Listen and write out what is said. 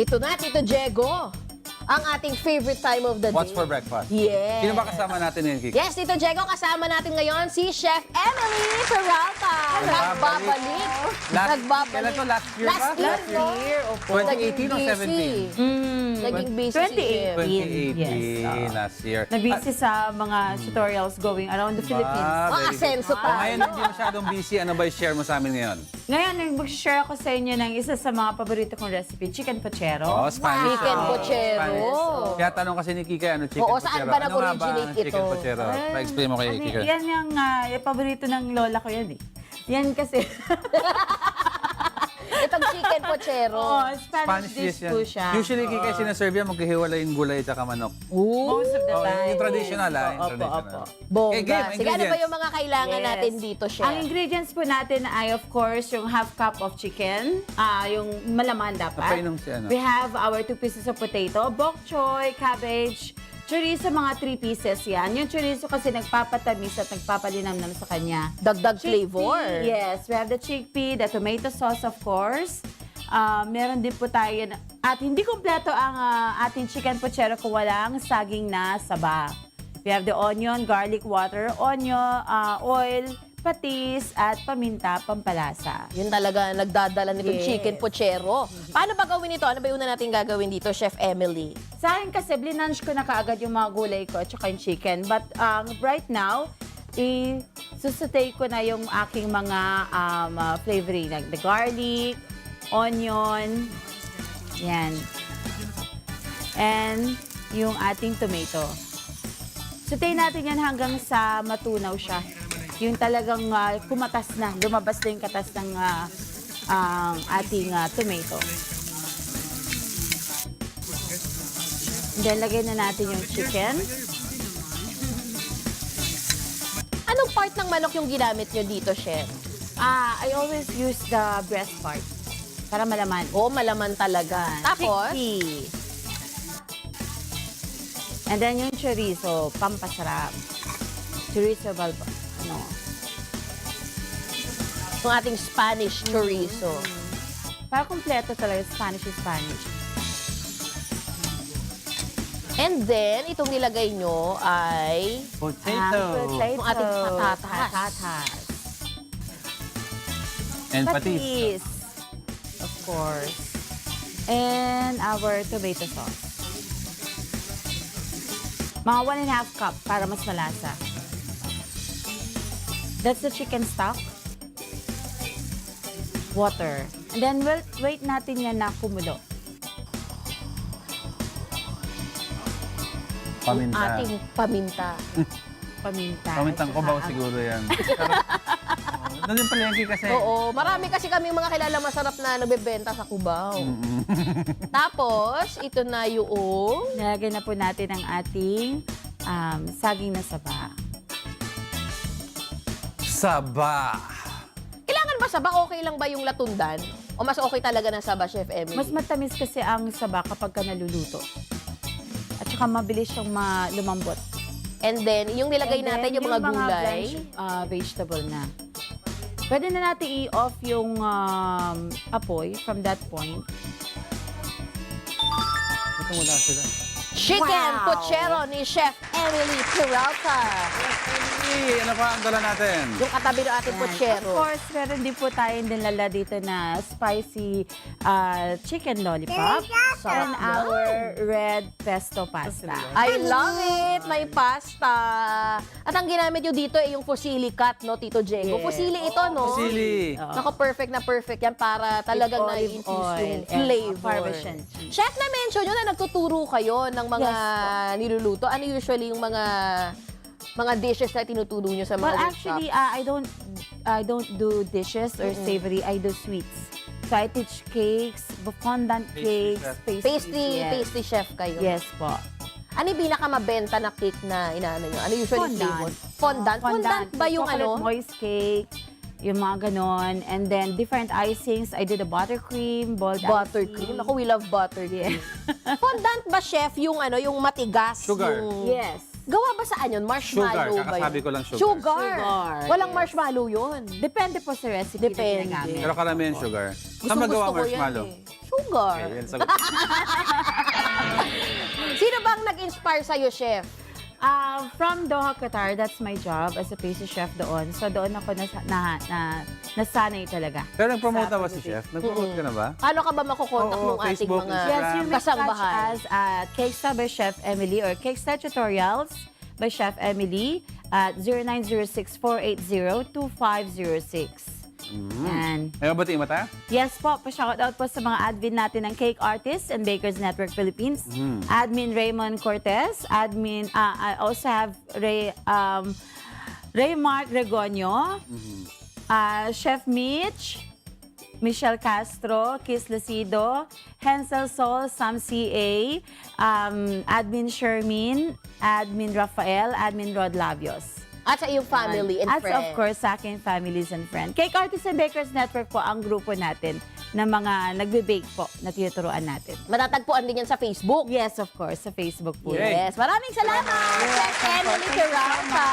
Ito na, Tito Diego. Ang ating favorite time of the day. What's for breakfast? Yes. Sino ba kasama natin ngayon, Kiki? Yes, Tito Diego, kasama natin ngayon si Chef Emily Peralta. Nagbabalik. Kailan to? Last year ba? Last year, opo. 2018 o 17? Naging busy si Chef. 2018, Yes. last year. Nabisi sa mga tutorials going around the Philippines. Mga asenso pa. Ngayon, hindi masyadong busy. Ano ba i-share mo sa amin ngayon? Ngayon, mag-share ako sa inyo ng isa sa mga paborito kong recipe, Chicken Pochero. Oh, Spanish. Chicken Pochero. Spanish. Kaya tanong kasi ni Kika, ano chicken Oo, pochero? saan ba Ano nga nag-originate ang chicken ito? pochero? Pa-explain mo kay Kika. Yan yung paborito ng lola ko yan eh. Yan kasi. Itong Chicken Pochero. Oh, Spanish dish po siya. Usually, Kika, sinaserve yan, maghihiwalay yung gulay at manok. Most of the time. Yung traditional, ha? Yung Opo, traditional. opo. Bongga. Okay, game, Sige, ano ba ingredients. yung mga kailangan Yes. natin dito, Chef? Ang ingredients po natin ay, of course, yung half cup of chicken. Yung malaman dapat. Napainom si ano? We have our 2 pieces of potato, bok choy, cabbage, chorizo, mga 3 pieces yan. Yung chorizo kasi nagpapatamis at nagpapalinamnam sa kanya. Dagdag flavor. Yes, we have the chickpea, the tomato sauce, of course. Meron din po tayo, at hindi kompleto ang ating chicken pochero kung walang saging na saba. We have the onion, garlic water, oil, patis, at paminta, pampalasa. Yun talaga nagdadala nitong Yes. Chicken Pochero. Paano ba gawin ito? Ano ba yung una natin gagawin dito, Chef Emily? Sa akin kasi, blinange ko na kaagad yung mga gulay ko at saka yung chicken. But right now, isusutay ko na yung aking mga flavoring, like the garlic, onion, yan. And yung ating tomato. Sutay natin yan hanggang sa matunaw siya. Yung talagang kumatas na, lumabas na yung katas ng ating tomato. And then, lagay na natin yung chicken. Anong part ng manok yung ginamit nyo dito, Chef? I always use the breast part para malaman. Oo, malaman talaga. Tapos, Chickpea. And then yung chorizo, pampasarap. Chorizo balbo, yung ating Spanish chorizo. para kompleto talaga, Spanish is Spanish. And then, itong nilagay nyo ay Potato. yung ating patatas. Patatas. And patis. Of course. And our tomato sauce. Mga 1.5 cup para mas malasa. That's the chicken stock. Water. And then we'll wait natin yan na kumulo. Paminta. Ating paminta. Paminta. Pamintang at kubaw saka siguro yan. Doon yung palengke kasi. Oo, marami kasi kaming mga kilala masarap na nagbebenta sa Cubao. Tapos, ito na yung... Nilagay na po natin ang ating saging na saba. Saba. Kailangan ba saba? Okay lang ba yung latundan? O mas okay talaga ng saba, Chef Emily? Mas matamis kasi ang saba kapag ka naluluto. At saka mabilis siyang lumambot. And then, yung nilagay And natin then, yung mga gulay. blanched, vegetable na. Pwede na natin i-off yung apoy from that point. Ito muna sila. Chicken Wow! Pochero ni Chef Emily Peralta. Hey, ano pa ang dala natin? Yung katabi ng ating Yan. pochero. Of course, meron din po tayong dinala dito na spicy chicken lollipop. Sarap And our red pesto pasta. I love it! May pasta. At ang ginamit nyo dito ay yung fusilli cut, no, Tito Diego? Yes. Fusilli ito, no? Sili. Naka perfect na perfect yan para talagang With olive na-infuse oil yung and flavor. Parmesan cheese. Chef, na-mention nyo na nagtuturo kayo ng mga niluluto. Ano usually yung mga dishes na tinuturo nyo sa mga Well, workshop? actually, I don't do dishes or savory. I do sweets. So I teach cakes, fondant Pastry cakes, chef. pastries. Pastry chef kayo. Yes po. Ano yung pinakamabenta na cake na inaano nyo? Ano usually flavor? Fondant. Fondant ba yung Chocolate ano? moist cake, yung mga ganon. And then different icings. I do the buttercream, boiled Buttercream. icing. Ako, we love butter. Yeah. Fondant ba, chef, yung ano, yung matigas? Sugar. Yung... Yes. Gawa ba saan yun? Marshmallow Sugar. ba yun? Kakasabi ko lang sugar. Sugar. Walang yes. marshmallow yun. Depende po sa recipe Depende. na ginagamit. Pero karamihan sugar. Saan Gustong magawa gusto ko yan marshmallow? eh. sugar. Okay, yan sagot. Sino bang nag-inspire sa'yo, chef? From Doha, Qatar, that's my job as a pastry chef doon. So doon ako nasanay talaga. Pero nag-promote Sa na ba si pagpipig. Chef? Nag-promote ka na ba? Paano ka ba makukontak Oo, ng ating Facebook, mga Instagram. Yes, you may catch kasambahan? us at Cake Style by Chef Emily or Cake Style Tutorials by Chef Emily at 0906-480-2506. Yan. May mabatiin mo tayo? Yes po, pa-shoutout po sa mga admin natin ng Cake Artists and Bakers Network Philippines. Admin Raymond Cortez, admin, I also have Mark Regonio, Chef Mitch, Michelle Castro, Kiss Lucido, Hensel Sol, Sam C.A., admin Shermin, admin Rafael, admin Rod Labios. At sa iyong family and At friends. of course, sa akin, families and friends. Cake Artists and Bakers Network po ang grupo natin na mga nagbe-bake po na tinuturuan natin. Matatagpuan din yan sa Facebook. Yes, of course, sa Facebook po. Yay. Yes. Maraming salamat, Chef Emily Peralta.